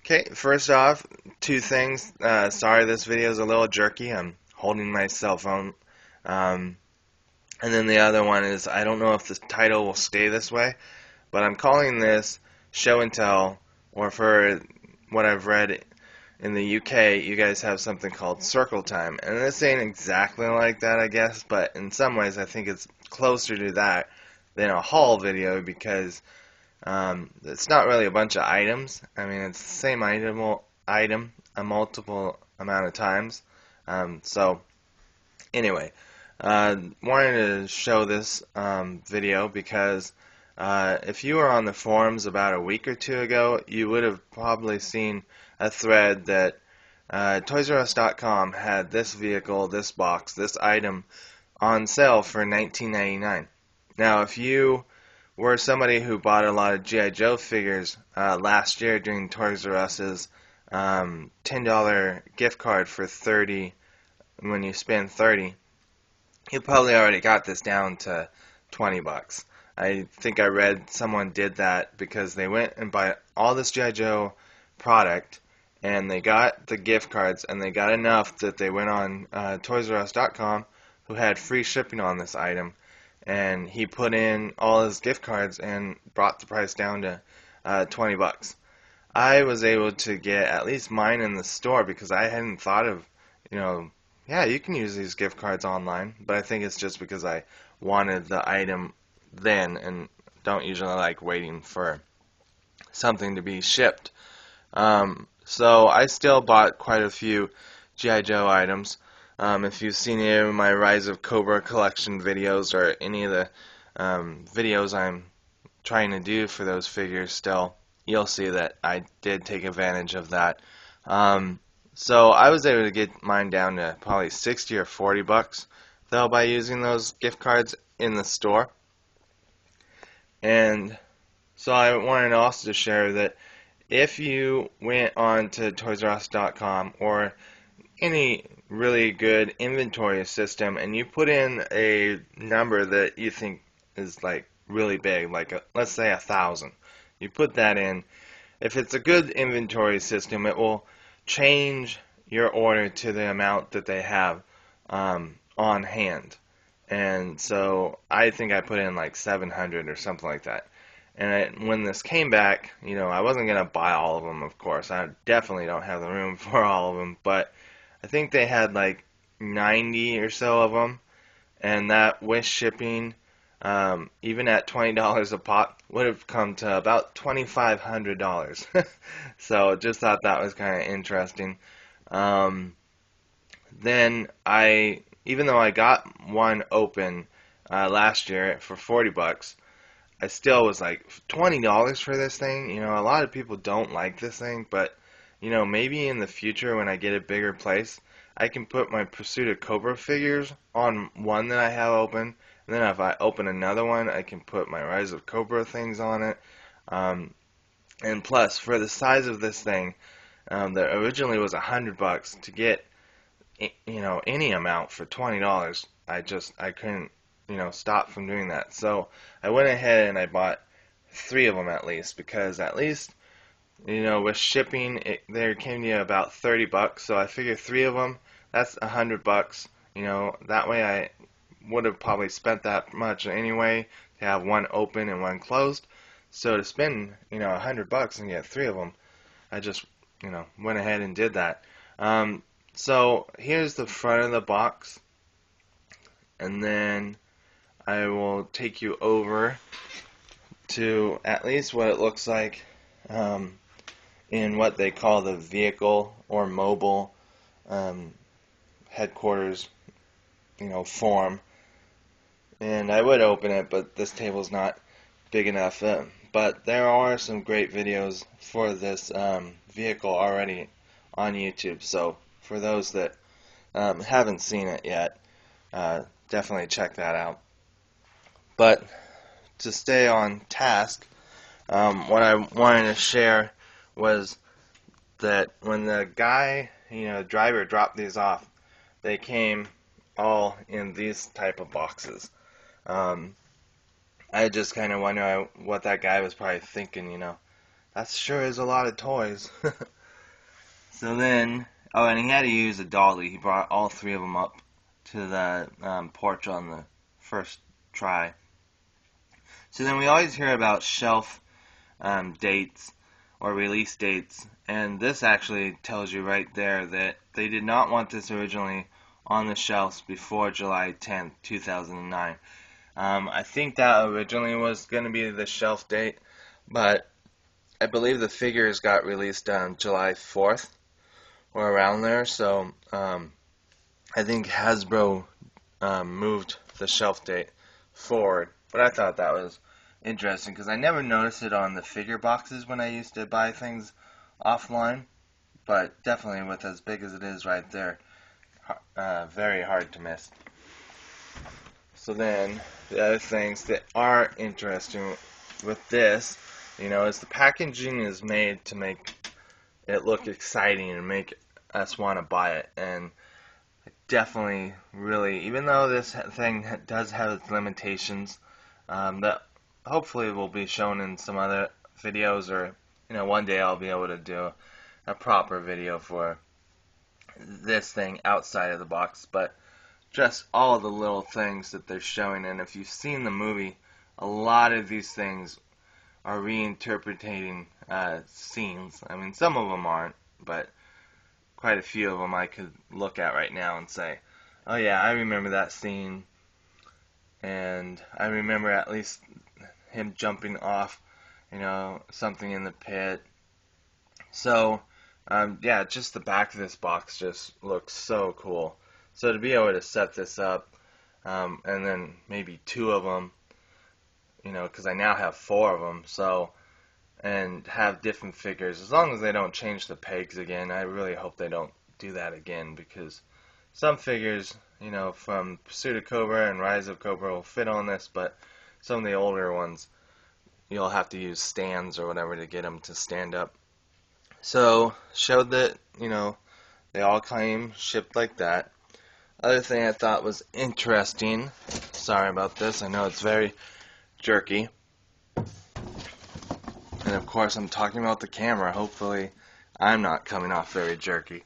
Okay, first off, two things. Sorry this video is a little jerky. I'm holding my cell phone. Um, and then the other one is I don't know if the title will stay this way, but I'm calling this Show and Tell, or for what I've read in the UK, you guys have something called Circle Time. And this ain't exactly like that, I guess, but in some ways I think it's closer to that than a haul video because it's not really a bunch of items. I mean, it's the same item a multiple amount of times. So anyway, wanted to show this video because if you were on the forums about a week or two ago, you would have probably seen a thread that ToysRUs.com had this vehicle, this box, this item on sale for $19.99. Now, if you were somebody who bought a lot of G.I. Joe figures last year during Toys R Us's $10 gift card for 30 when you spend 30, you probably already got this down to 20 bucks. I think I read someone did that because they went and bought all this G.I. Joe product and they got the gift cards and they got enough that they went on ToysRUs.com, who had free shipping on this item, and he put in all his gift cards and brought the price down to 20 bucks. I was able to get at least mine in the store because I hadn't thought of, you know, yeah, you can use these gift cards online, but I think it's just because I wanted the item then and don't usually like waiting for something to be shipped. So I still bought quite a few G.I. Joe items. If you've seen any of my Rise of Cobra collection videos or any of the videos I'm trying to do for those figures still, you'll see that I did take advantage of that. So I was able to get mine down to probably 60 or 40 bucks though by using those gift cards in the store. And so I wanted also to share that if you went on to ToysRUs.com or any really good inventory system and you put in a number that you think is like really big, like let's say 1,000, you put that in. If it's a good inventory system, it will change your order to the amount that they have on hand. And so I think I put in like 700 or something like that. And when this came back, I wasn't going to buy all of them, of course. I definitely don't have the room for all of them, but I think they had like 90 or so of them, and that with shipping, even at $20 a pop, would have come to about $2,500. So just thought that was kind of interesting. Um, then even though I got one open last year for 40 bucks, I still was like $20 for this thing. A lot of people don't like this thing, but maybe in the future when I get a bigger place, I can put my Pursuit of Cobra figures on one that I have open, and then if I open another one, I can put my Rise of Cobra things on it. Um, and plus, for the size of this thing, that originally was $100 to get, any amount for $20. I couldn't, stop from doing that. So I went ahead and I bought three of them at least because at least with shipping, there came to about 30 bucks. So I figured three of them, that's $100. That way I would have probably spent that much anyway to have one open and one closed. So to spend, $100 and get three of them, I just, went ahead and did that. So here's the front of the box, and then I will take you over to at least what it looks like in what they call the vehicle or mobile headquarters, form. And I would open it, but this table's not big enough. But there are some great videos for this vehicle already on YouTube. So for those that haven't seen it yet, definitely check that out. But to stay on task, what I wanted to share was that when the guy, driver dropped these off, they came all in these type of boxes. I just kind of wonder what that guy was probably thinking, That sure is a lot of toys. So then, oh, and he had to use a dolly. He brought all three of them up to the porch on the first try. So then we always hear about shelf dates or release dates, and this actually tells you right there that they did not want this originally on the shelves before July 10th, 2009. I think that originally was going to be the shelf date, but I believe the figures got released on July 4th or around there, so I think Hasbro moved the shelf date forward. But I thought that was interesting because I never noticed it on the figure boxes when I used to buy things offline, but definitely with as big as it is right there, very hard to miss. So then, the other things that are interesting with this, is the packaging is made to make it look exciting and make us want to buy it. And definitely, really, even though this thing does have its limitations, that hopefully will be shown in some other videos, or one day I'll be able to do a proper video for this thing outside of the box. But just all the little things that they're showing, and if you've seen the movie, a lot of these things are reinterpreting scenes. I mean, some of them aren't, but quite a few of them I could look at right now and say, oh yeah, I remember that scene, and I remember at least him jumping off, something in the pit. So, yeah, just the back of this box just looks so cool. So to be able to set this up, and then maybe two of them, because I now have four of them, so, and have different figures, as long as they don't change the pegs again. I really hope they don't do that again, because some figures, from Pursuit of Cobra and Rise of Cobra will fit on this, but some of the older ones, you'll have to use stands or whatever to get them to stand up. So, showed that, they all came shipped like that. Other thing I thought was interesting, sorry about this, I know it's very jerky, and of course I'm talking about the camera, hopefully I'm not coming off very jerky.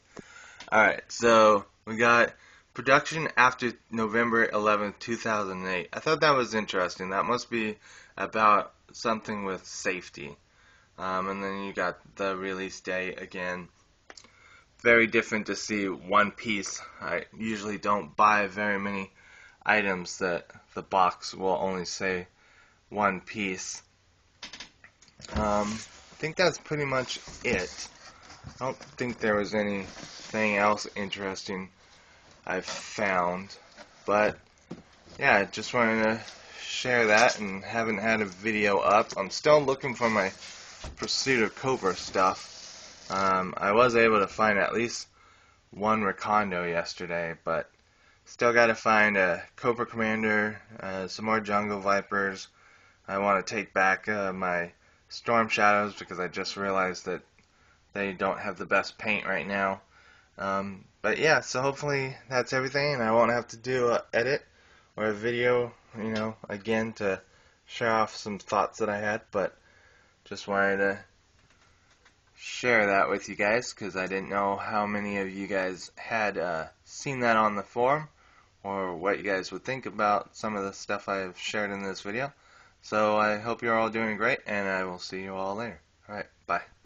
Alright, so we got production after November 11th, 2008. I thought that was interesting. That must be about something with safety. And then you got the release date again. Very different to see one piece. I usually don't buy very many items that the box will only say one piece. I think that's pretty much it. I don't think there was anything else interesting I've found, but yeah, just wanted to share that, and haven't had a video up. I'm still looking for my Pursuit of Cobra stuff. I was able to find at least one Recondo yesterday, but still got to find a Cobra Commander, some more Jungle Vipers. I want to take back my Storm Shadows because I just realized that they don't have the best paint right now. But yeah, so hopefully that's everything, and I won't have to do an edit or a video, again to share off some thoughts that I had, but just wanted to share that with you guys because I didn't know how many of you guys had seen that on the forum, or what you guys would think about some of the stuff I've shared in this video. So I hope you're all doing great, and I will see you all later. Alright, bye.